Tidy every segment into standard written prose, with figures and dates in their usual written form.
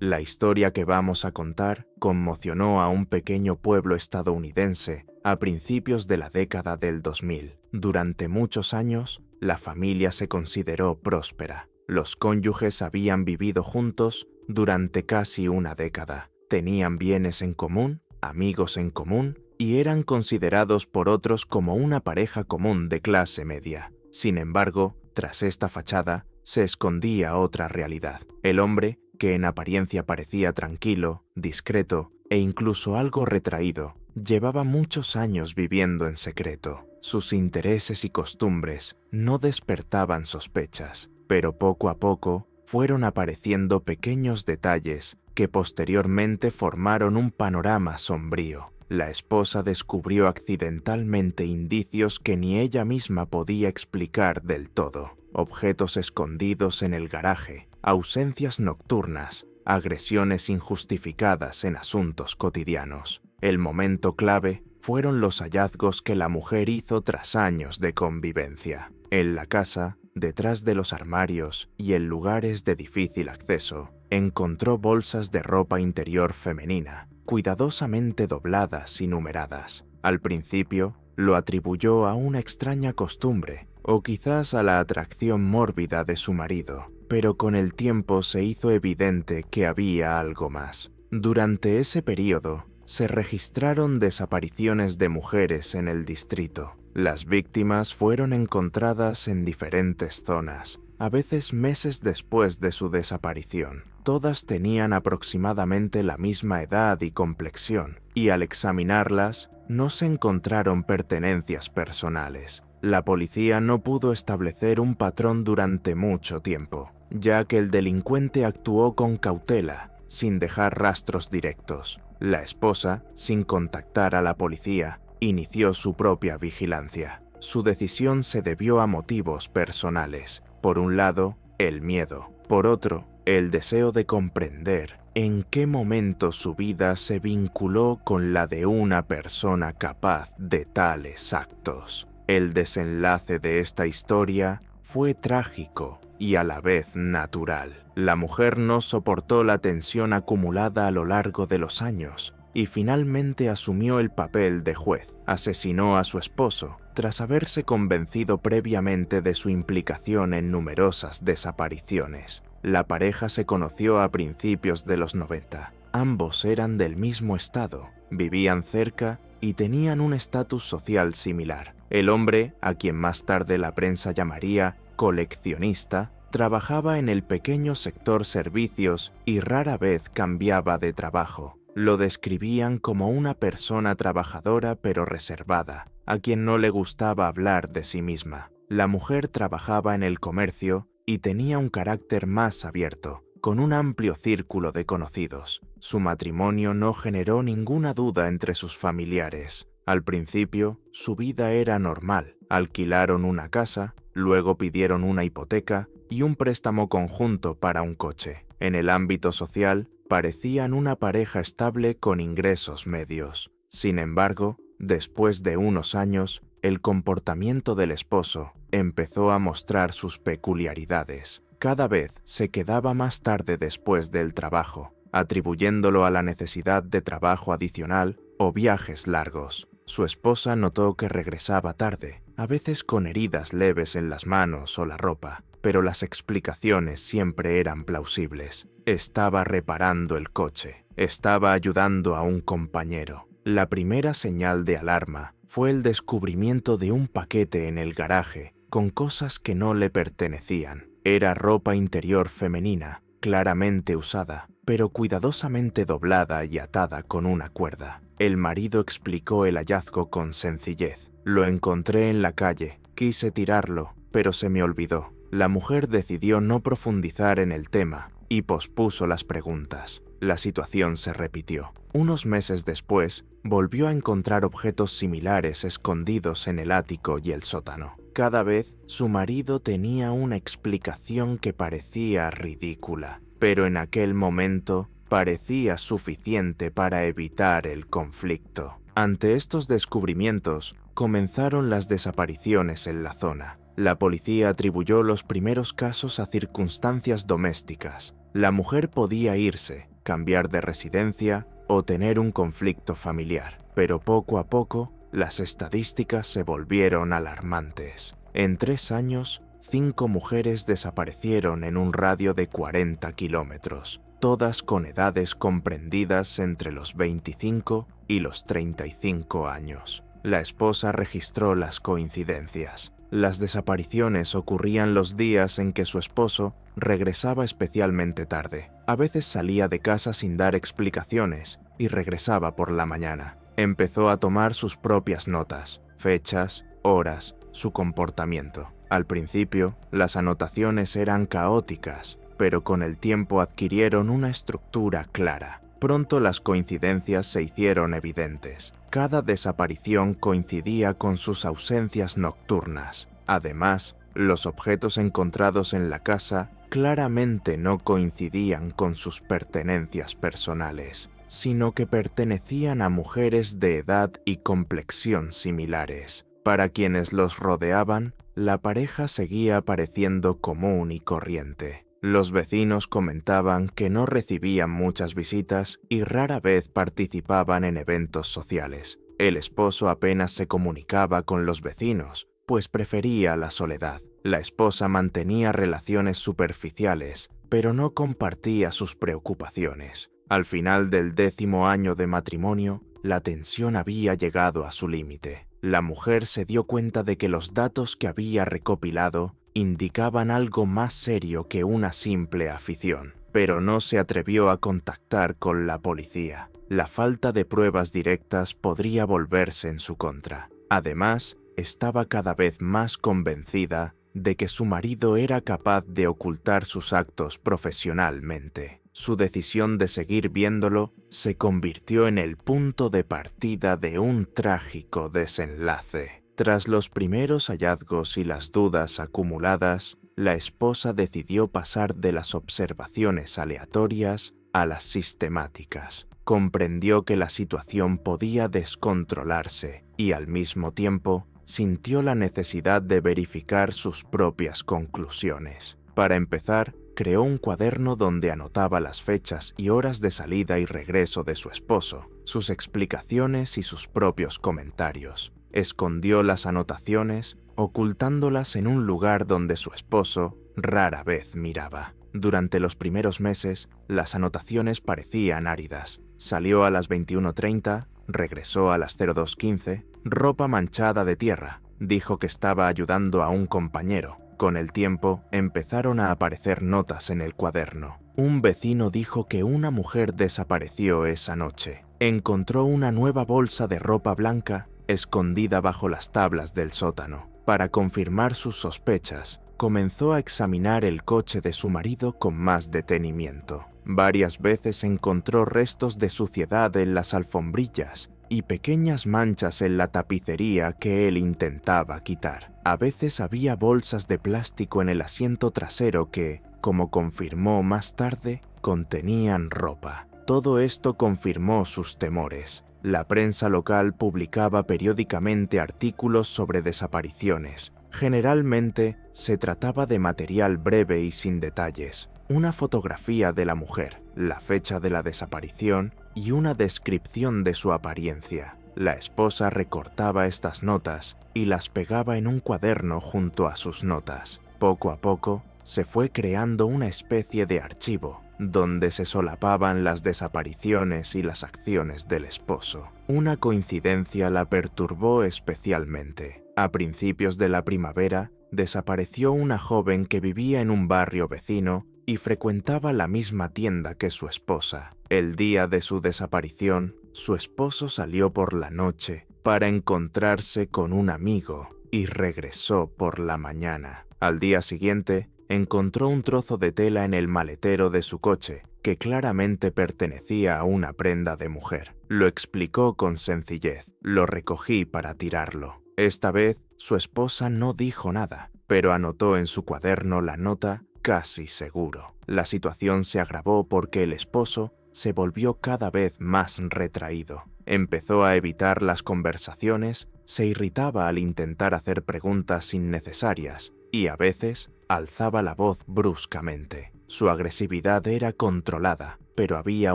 La historia que vamos a contar conmocionó a un pequeño pueblo estadounidense a principios de la década del 2000. Durante muchos años, la familia se consideró próspera. Los cónyuges habían vivido juntos durante casi una década. Tenían bienes en común, amigos en común y eran considerados por otros como una pareja común de clase media. Sin embargo, tras esta fachada, se escondía otra realidad. El hombre, que en apariencia parecía tranquilo, discreto e incluso algo retraído, llevaba muchos años viviendo en secreto. Sus intereses y costumbres no despertaban sospechas, pero poco a poco fueron apareciendo pequeños detalles que posteriormente formaron un panorama sombrío. La esposa descubrió accidentalmente indicios que ni ella misma podía explicar del todo. Objetos escondidos en el garaje, ausencias nocturnas, agresiones injustificadas en asuntos cotidianos. El momento clave fueron los hallazgos que la mujer hizo tras años de convivencia. En la casa, detrás de los armarios y en lugares de difícil acceso, encontró bolsas de ropa interior femenina, cuidadosamente dobladas y numeradas. Al principio, lo atribuyó a una extraña costumbre, o quizás a la atracción mórbida de su marido, pero con el tiempo se hizo evidente que había algo más. Durante ese periodo, se registraron desapariciones de mujeres en el distrito. Las víctimas fueron encontradas en diferentes zonas, a veces meses después de su desaparición. Todas tenían aproximadamente la misma edad y complexión, y al examinarlas, no se encontraron pertenencias personales. La policía no pudo establecer un patrón durante mucho tiempo, ya que el delincuente actuó con cautela, sin dejar rastros directos. La esposa, sin contactar a la policía, inició su propia vigilancia. Su decisión se debió a motivos personales. Por un lado, el miedo. Por otro, el deseo de comprender en qué momento su vida se vinculó con la de una persona capaz de tales actos. El desenlace de esta historia fue trágico y a la vez natural. La mujer no soportó la tensión acumulada a lo largo de los años y finalmente asumió el papel de juez. Asesinó a su esposo tras haberse convencido previamente de su implicación en numerosas desapariciones. La pareja se conoció a principios de los 90. Ambos eran del mismo estado, vivían cerca y tenían un estatus social similar. El hombre, a quien más tarde la prensa llamaría coleccionista, trabajaba en el pequeño sector servicios y rara vez cambiaba de trabajo. Lo describían como una persona trabajadora pero reservada, a quien no le gustaba hablar de sí misma. La mujer trabajaba en el comercio y tenía un carácter más abierto, con un amplio círculo de conocidos. Su matrimonio no generó ninguna duda entre sus familiares. Al principio, su vida era normal. Alquilaron una casa, luego pidieron una hipoteca y un préstamo conjunto para un coche. En el ámbito social, parecían una pareja estable con ingresos medios. Sin embargo, después de unos años, el comportamiento del esposo empezó a mostrar sus peculiaridades. Cada vez se quedaba más tarde después del trabajo, atribuyéndolo a la necesidad de trabajo adicional o viajes largos. Su esposa notó que regresaba tarde, a veces con heridas leves en las manos o la ropa, pero las explicaciones siempre eran plausibles. Estaba reparando el coche, estaba ayudando a un compañero. La primera señal de alarma fue el descubrimiento de un paquete en el garaje con cosas que no le pertenecían. Era ropa interior femenina, claramente usada, pero cuidadosamente doblada y atada con una cuerda. El marido explicó el hallazgo con sencillez. Lo encontré en la calle, quise tirarlo, pero se me olvidó. La mujer decidió no profundizar en el tema y pospuso las preguntas. La situación se repitió. Unos meses después, volvió a encontrar objetos similares escondidos en el ático y el sótano. Cada vez, su marido tenía una explicación que parecía ridícula, pero en aquel momento parecía suficiente para evitar el conflicto. Ante estos descubrimientos, comenzaron las desapariciones en la zona. La policía atribuyó los primeros casos a circunstancias domésticas. La mujer podía irse, cambiar de residencia o tener un conflicto familiar. Pero poco a poco, las estadísticas se volvieron alarmantes. En 3 años, 5 mujeres desaparecieron en un radio de 40 kilómetros, todas con edades comprendidas entre los 25 y los 35 años. La esposa registró las coincidencias. Las desapariciones ocurrían los días en que su esposo regresaba especialmente tarde. A veces salía de casa sin dar explicaciones y regresaba por la mañana. Empezó a tomar sus propias notas, fechas, horas, su comportamiento. Al principio, las anotaciones eran caóticas, pero con el tiempo adquirieron una estructura clara. Pronto las coincidencias se hicieron evidentes. Cada desaparición coincidía con sus ausencias nocturnas. Además, los objetos encontrados en la casa claramente no coincidían con sus pertenencias personales, sino que pertenecían a mujeres de edad y complexión similares. Para quienes los rodeaban, la pareja seguía pareciendo común y corriente. Los vecinos comentaban que no recibían muchas visitas y rara vez participaban en eventos sociales. El esposo apenas se comunicaba con los vecinos, pues prefería la soledad. La esposa mantenía relaciones superficiales, pero no compartía sus preocupaciones. Al final del 10º año de matrimonio, la tensión había llegado a su límite. La mujer se dio cuenta de que los datos que había recopilado indicaban algo más serio que una simple afición, pero no se atrevió a contactar con la policía. La falta de pruebas directas podría volverse en su contra. Además, estaba cada vez más convencida de que su marido era capaz de ocultar sus actos profesionalmente. Su decisión de seguir viéndolo se convirtió en el punto de partida de un trágico desenlace. Tras los primeros hallazgos y las dudas acumuladas, la esposa decidió pasar de las observaciones aleatorias a las sistemáticas. Comprendió que la situación podía descontrolarse y, al mismo tiempo, sintió la necesidad de verificar sus propias conclusiones. Para empezar, creó un cuaderno donde anotaba las fechas y horas de salida y regreso de su esposo, sus explicaciones y sus propios comentarios. Escondió las anotaciones, ocultándolas en un lugar donde su esposo rara vez miraba. Durante los primeros meses, las anotaciones parecían áridas. Salió a las 21:30, regresó a las 02:15, ropa manchada de tierra. Dijo que estaba ayudando a un compañero. Con el tiempo, empezaron a aparecer notas en el cuaderno. Un vecino dijo que una mujer desapareció esa noche. Encontró una nueva bolsa de ropa blanca escondida bajo las tablas del sótano. Para confirmar sus sospechas, comenzó a examinar el coche de su marido con más detenimiento. Varias veces encontró restos de suciedad en las alfombrillas y pequeñas manchas en la tapicería que él intentaba quitar. A veces había bolsas de plástico en el asiento trasero que, como confirmó más tarde, contenían ropa. Todo esto confirmó sus temores. La prensa local publicaba periódicamente artículos sobre desapariciones. Generalmente se trataba de material breve y sin detalles. Una fotografía de la mujer, la fecha de la desaparición y una descripción de su apariencia. La esposa recortaba estas notas y las pegaba en un cuaderno junto a sus notas. Poco a poco, se fue creando una especie de archivo, donde se solapaban las desapariciones y las acciones del esposo. Una coincidencia la perturbó especialmente. A principios de la primavera, desapareció una joven que vivía en un barrio vecino y frecuentaba la misma tienda que su esposa. El día de su desaparición, su esposo salió por la noche para encontrarse con un amigo y regresó por la mañana. Al día siguiente, encontró un trozo de tela en el maletero de su coche que claramente pertenecía a una prenda de mujer. Lo explicó con sencillez. Lo recogí para tirarlo. Esta vez, su esposa no dijo nada, pero anotó en su cuaderno la nota casi seguro. La situación se agravó porque el esposo se volvió cada vez más retraído. Empezó a evitar las conversaciones, se irritaba al intentar hacer preguntas innecesarias y a veces alzaba la voz bruscamente. Su agresividad era controlada, pero había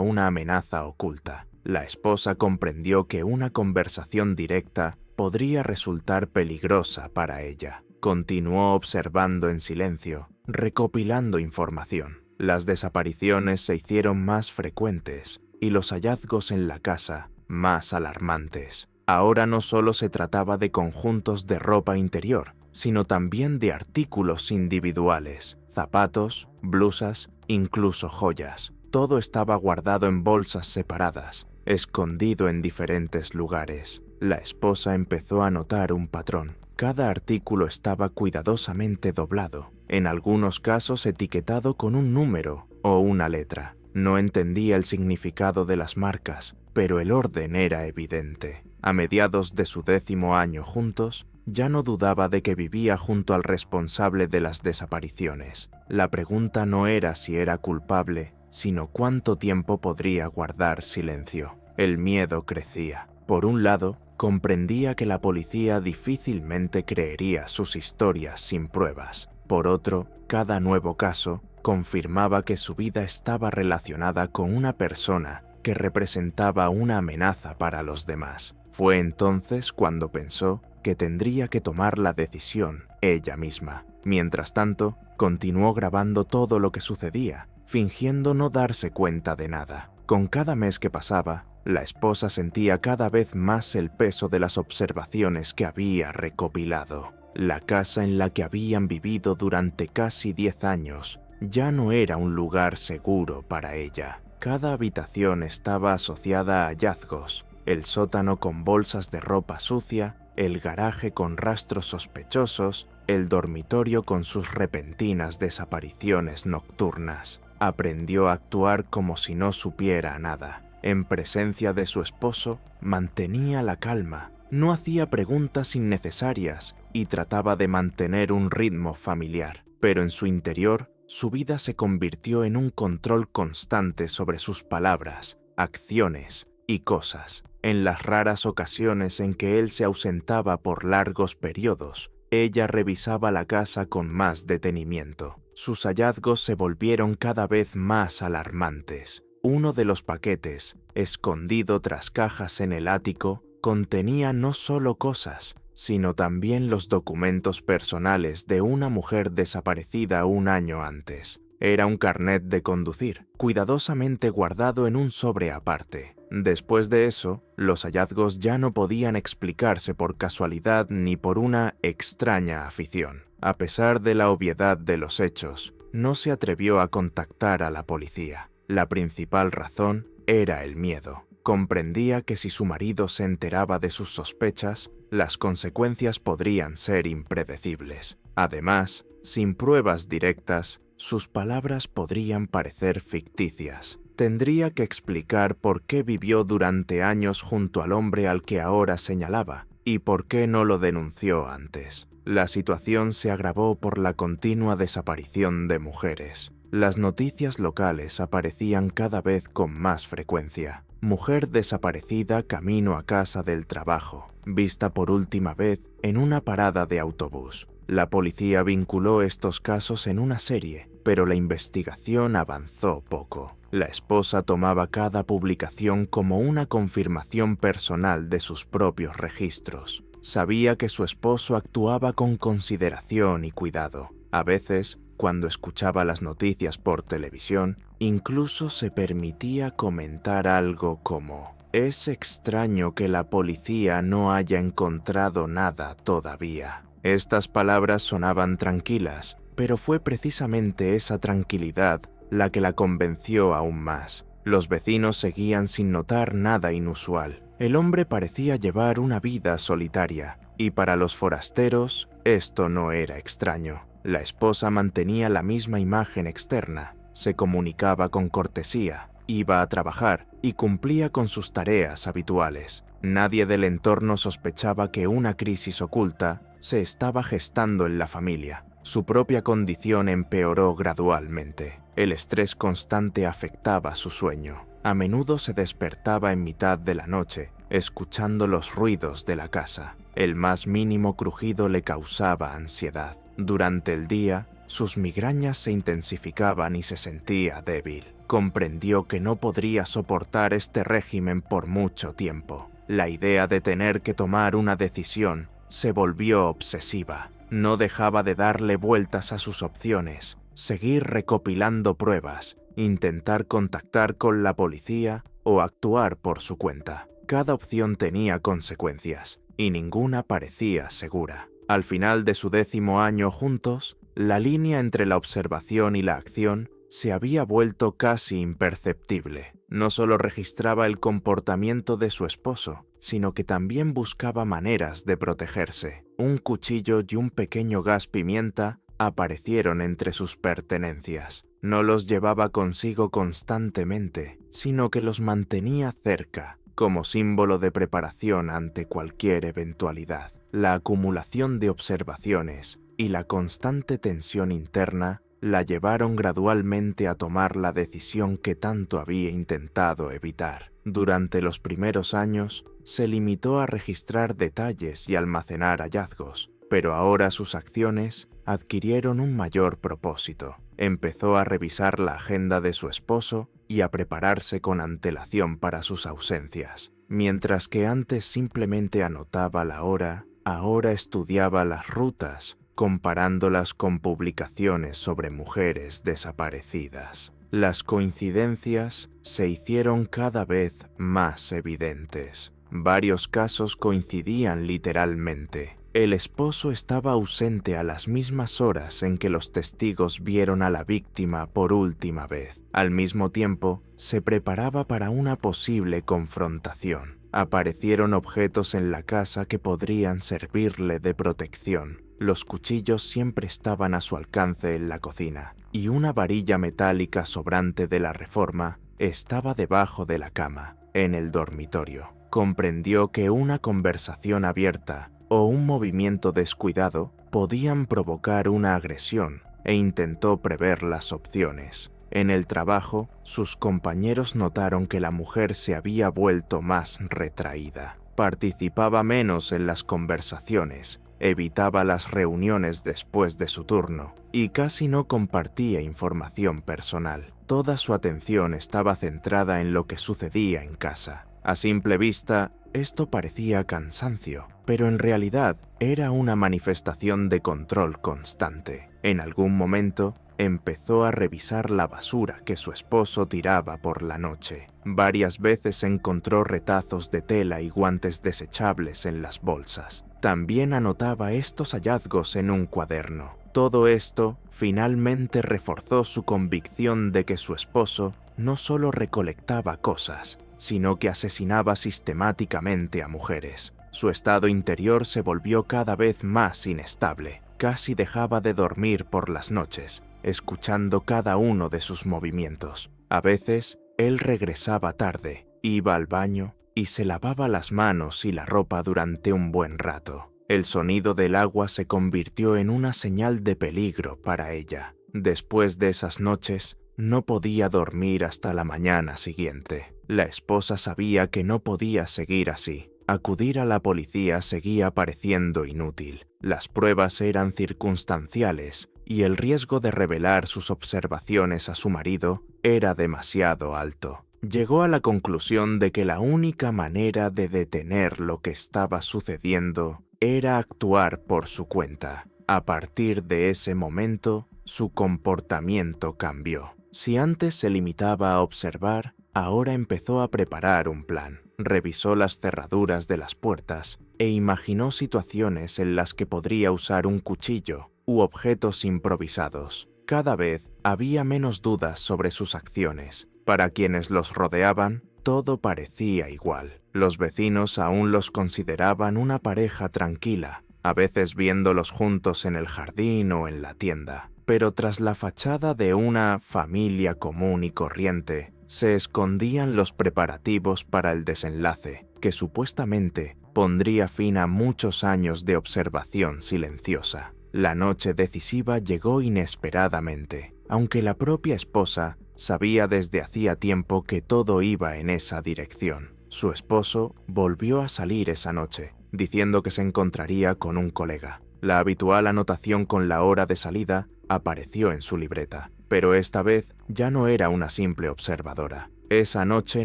una amenaza oculta. La esposa comprendió que una conversación directa podría resultar peligrosa para ella. Continuó observando en silencio, recopilando información. Las desapariciones se hicieron más frecuentes y los hallazgos en la casa más alarmantes. Ahora no solo se trataba de conjuntos de ropa interior, sino también de artículos individuales, zapatos, blusas, incluso joyas. Todo estaba guardado en bolsas separadas, escondido en diferentes lugares. La esposa empezó a notar un patrón. Cada artículo estaba cuidadosamente doblado, en algunos casos etiquetado con un número o una letra. No entendía el significado de las marcas, pero el orden era evidente. A mediados de su 10º año juntos, ya no dudaba de que vivía junto al responsable de las desapariciones. La pregunta no era si era culpable, sino cuánto tiempo podría guardar silencio. El miedo crecía. Por un lado, comprendía que la policía difícilmente creería sus historias sin pruebas. Por otro, cada nuevo caso confirmaba que su vida estaba relacionada con una persona que representaba una amenaza para los demás. Fue entonces cuando pensó que tendría que tomar la decisión ella misma. Mientras tanto, continuó grabando todo lo que sucedía, fingiendo no darse cuenta de nada. Con cada mes que pasaba, la esposa sentía cada vez más el peso de las observaciones que había recopilado. La casa en la que habían vivido durante casi 10 años ya no era un lugar seguro para ella. Cada habitación estaba asociada a hallazgos: el sótano con bolsas de ropa sucia, el garaje con rastros sospechosos, el dormitorio con sus repentinas desapariciones nocturnas. Aprendió a actuar como si no supiera nada. En presencia de su esposo, mantenía la calma, no hacía preguntas innecesarias y trataba de mantener un ritmo familiar. Pero en su interior, su vida se convirtió en un control constante sobre sus palabras, acciones y cosas. En las raras ocasiones en que él se ausentaba por largos periodos, ella revisaba la casa con más detenimiento. Sus hallazgos se volvieron cada vez más alarmantes. Uno de los paquetes, escondido tras cajas en el ático, contenía no solo cosas, sino también los documentos personales de una mujer desaparecida un año antes. Era un carnet de conducir, cuidadosamente guardado en un sobre aparte. Después de eso, los hallazgos ya no podían explicarse por casualidad ni por una extraña afición. A pesar de la obviedad de los hechos, no se atrevió a contactar a la policía. La principal razón era el miedo. Comprendía que si su marido se enteraba de sus sospechas, las consecuencias podrían ser impredecibles. Además, sin pruebas directas, sus palabras podrían parecer ficticias. Tendría que explicar por qué vivió durante años junto al hombre al que ahora señalaba y por qué no lo denunció antes. La situación se agravó por la continua desaparición de mujeres. Las noticias locales aparecían cada vez con más frecuencia. Mujer desaparecida camino a casa del trabajo, vista por última vez en una parada de autobús. La policía vinculó estos casos en una serie, pero la investigación avanzó poco. La esposa tomaba cada publicación como una confirmación personal de sus propios registros. Sabía que su esposo actuaba con consideración y cuidado. A veces, cuando escuchaba las noticias por televisión, incluso se permitía comentar algo como: «Es extraño que la policía no haya encontrado nada todavía». Estas palabras sonaban tranquilas, pero fue precisamente esa tranquilidad la que la convenció aún más. Los vecinos seguían sin notar nada inusual. El hombre parecía llevar una vida solitaria, y para los forasteros esto no era extraño. La esposa mantenía la misma imagen externa, se comunicaba con cortesía, iba a trabajar y cumplía con sus tareas habituales. Nadie del entorno sospechaba que una crisis oculta se estaba gestando en la familia. Su propia condición empeoró gradualmente. El estrés constante afectaba su sueño. A menudo se despertaba en mitad de la noche, escuchando los ruidos de la casa. El más mínimo crujido le causaba ansiedad. Durante el día, sus migrañas se intensificaban y se sentía débil. comprendió que no podría soportar este régimen por mucho tiempo. La idea de tener que tomar una decisión se volvió obsesiva. No dejaba de darle vueltas a sus opciones, seguir recopilando pruebas, intentar contactar con la policía o actuar por su cuenta. Cada opción tenía consecuencias, y ninguna parecía segura. Al final de su 10º año juntos, la línea entre la observación y la acción se había vuelto casi imperceptible. No solo registraba el comportamiento de su esposo, sino que también buscaba maneras de protegerse. Un cuchillo y un pequeño gas pimienta aparecieron entre sus pertenencias. No los llevaba consigo constantemente, sino que los mantenía cerca, como símbolo de preparación ante cualquier eventualidad. La acumulación de observaciones y la constante tensión interna la llevaron gradualmente a tomar la decisión que tanto había intentado evitar. Durante los primeros años, se limitó a registrar detalles y almacenar hallazgos, pero ahora sus acciones adquirieron un mayor propósito. Empezó a revisar la agenda de su esposo y a prepararse con antelación para sus ausencias. Mientras que antes simplemente anotaba la hora, ahora estudiaba las rutas, comparándolas con publicaciones sobre mujeres desaparecidas. Las coincidencias se hicieron cada vez más evidentes. Varios casos coincidían literalmente. El esposo estaba ausente a las mismas horas en que los testigos vieron a la víctima por última vez. Al mismo tiempo, se preparaba para una posible confrontación. Aparecieron objetos en la casa que podrían servirle de protección. Los cuchillos siempre estaban a su alcance en la cocina, y una varilla metálica sobrante de la reforma estaba debajo de la cama, en el dormitorio. Comprendió que una conversación abierta o un movimiento descuidado podían provocar una agresión e intentó prever las opciones. En el trabajo, sus compañeros notaron que la mujer se había vuelto más retraída. Participaba menos en las conversaciones, evitaba las reuniones después de su turno y casi no compartía información personal. Toda su atención estaba centrada en lo que sucedía en casa. A simple vista, esto parecía cansancio, pero en realidad era una manifestación de control constante. En algún momento, empezó a revisar la basura que su esposo tiraba por la noche. Varias veces encontró retazos de tela y guantes desechables en las bolsas. También anotaba estos hallazgos en un cuaderno. Todo esto finalmente reforzó su convicción de que su esposo no solo recolectaba cosas, sino que asesinaba sistemáticamente a mujeres. Su estado interior se volvió cada vez más inestable. Casi dejaba de dormir por las noches, escuchando cada uno de sus movimientos. A veces, él regresaba tarde, iba al baño y se lavaba las manos y la ropa durante un buen rato. El sonido del agua se convirtió en una señal de peligro para ella. Después de esas noches, no podía dormir hasta la mañana siguiente. La esposa sabía que no podía seguir así. Acudir a la policía seguía pareciendo inútil. Las pruebas eran circunstanciales y el riesgo de revelar sus observaciones a su marido era demasiado alto. Llegó a la conclusión de que la única manera de detener lo que estaba sucediendo era actuar por su cuenta. A partir de ese momento, su comportamiento cambió. Si antes se limitaba a observar, ahora empezó a preparar un plan. Revisó las cerraduras de las puertas e imaginó situaciones en las que podría usar un cuchillo u objetos improvisados. Cada vez había menos dudas sobre sus acciones. Para quienes los rodeaban, todo parecía igual. Los vecinos aún los consideraban una pareja tranquila, a veces viéndolos juntos en el jardín o en la tienda. Pero tras la fachada de una familia común y corriente, se escondían los preparativos para el desenlace, que supuestamente pondría fin a muchos años de observación silenciosa. La noche decisiva llegó inesperadamente, aunque la propia esposa sabía desde hacía tiempo que todo iba en esa dirección. Su esposo volvió a salir esa noche, diciendo que se encontraría con un colega. La habitual anotación con la hora de salida apareció en su libreta. pero esta vez ya no era una simple observadora. Esa noche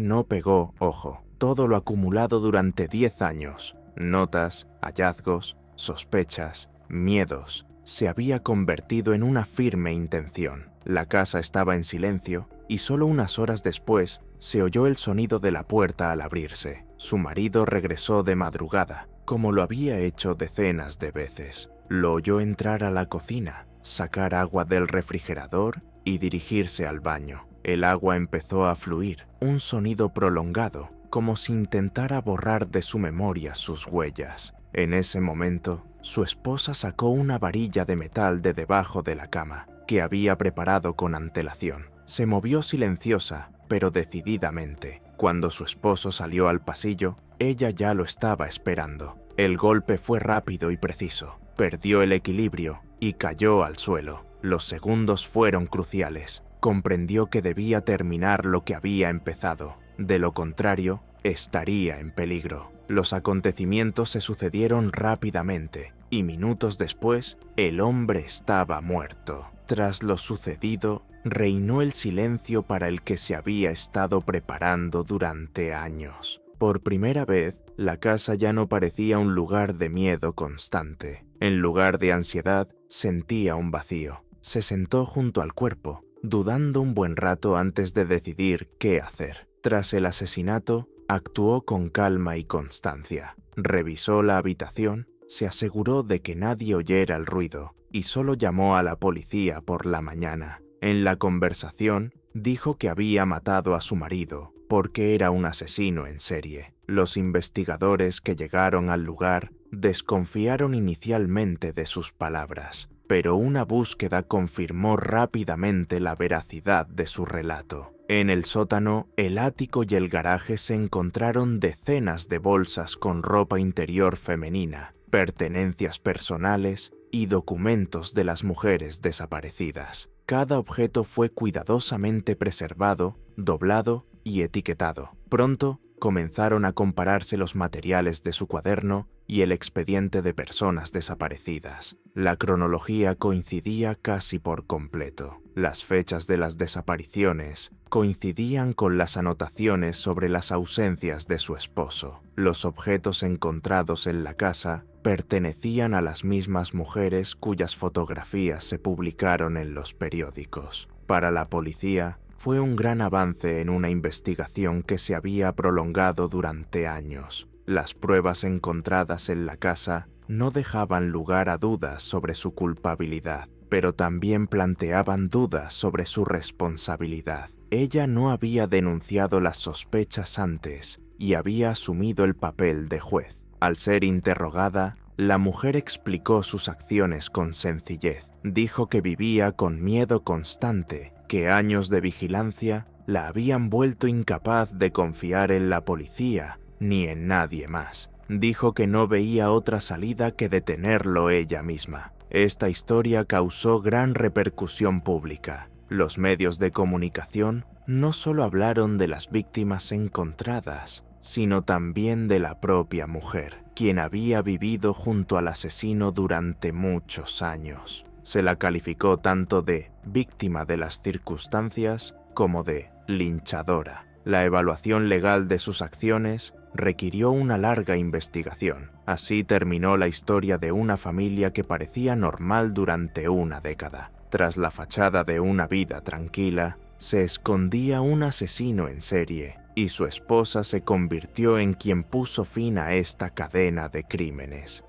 no pegó ojo. Todo lo acumulado durante 10 años, notas, hallazgos, sospechas, miedos, se había convertido en una firme intención. La casa estaba en silencio y solo unas horas después se oyó el sonido de la puerta al abrirse. Su marido regresó de madrugada, como lo había hecho decenas de veces. Lo oyó entrar a la cocina, sacar agua del refrigerador y dirigirse al baño. El agua empezó a fluir, un sonido prolongado, como si intentara borrar de su memoria sus huellas. En ese momento, su esposa sacó una varilla de metal de debajo de la cama, que había preparado con antelación. Se movió silenciosa, pero decididamente. Cuando su esposo salió al pasillo, ella ya lo estaba esperando. El golpe fue rápido y preciso. Perdió el equilibrio y cayó al suelo. Los segundos fueron cruciales. Comprendió que debía terminar lo que había empezado. De lo contrario, estaría en peligro. Los acontecimientos se sucedieron rápidamente y minutos después, el hombre estaba muerto. Tras lo sucedido, reinó el silencio para el que se había estado preparando durante años. Por primera vez, la casa ya no parecía un lugar de miedo constante. En lugar de ansiedad, sentía un vacío. Se sentó junto al cuerpo, dudando un buen rato antes de decidir qué hacer. Tras el asesinato, actuó con calma y constancia. Revisó la habitación, se aseguró de que nadie oyera el ruido y solo llamó a la policía por la mañana. En la conversación, dijo que había matado a su marido porque era un asesino en serie. Los investigadores que llegaron al lugar desconfiaron inicialmente de sus palabras, pero una búsqueda confirmó rápidamente la veracidad de su relato. En el sótano, el ático y el garaje se encontraron decenas de bolsas con ropa interior femenina, pertenencias personales y documentos de las mujeres desaparecidas. Cada objeto fue cuidadosamente preservado, doblado y etiquetado. Pronto comenzaron a compararse los materiales de su cuaderno y el expediente de personas desaparecidas. La cronología coincidía casi por completo. Las fechas de las desapariciones coincidían con las anotaciones sobre las ausencias de su esposo. Los objetos encontrados en la casa pertenecían a las mismas mujeres cuyas fotografías se publicaron en los periódicos. Para la policía, fue un gran avance en una investigación que se había prolongado durante años. Las pruebas encontradas en la casa no dejaban lugar a dudas sobre su culpabilidad, pero también planteaban dudas sobre su responsabilidad. Ella no había denunciado las sospechas antes y había asumido el papel de juez. Al ser interrogada, la mujer explicó sus acciones con sencillez. Dijo que vivía con miedo constante, que años de vigilancia la habían vuelto incapaz de confiar en la policía ni en nadie más. Dijo que no veía otra salida que detenerlo ella misma. Esta historia causó gran repercusión pública. Los medios de comunicación no solo hablaron de las víctimas encontradas, sino también de la propia mujer, quien había vivido junto al asesino durante muchos años. Se la calificó tanto de víctima de las circunstancias como de linchadora. La evaluación legal de sus acciones requirió una larga investigación. Así terminó la historia de una familia que parecía normal durante una década. Tras la fachada de una vida tranquila, se escondía un asesino en serie, y su esposa se convirtió en quien puso fin a esta cadena de crímenes.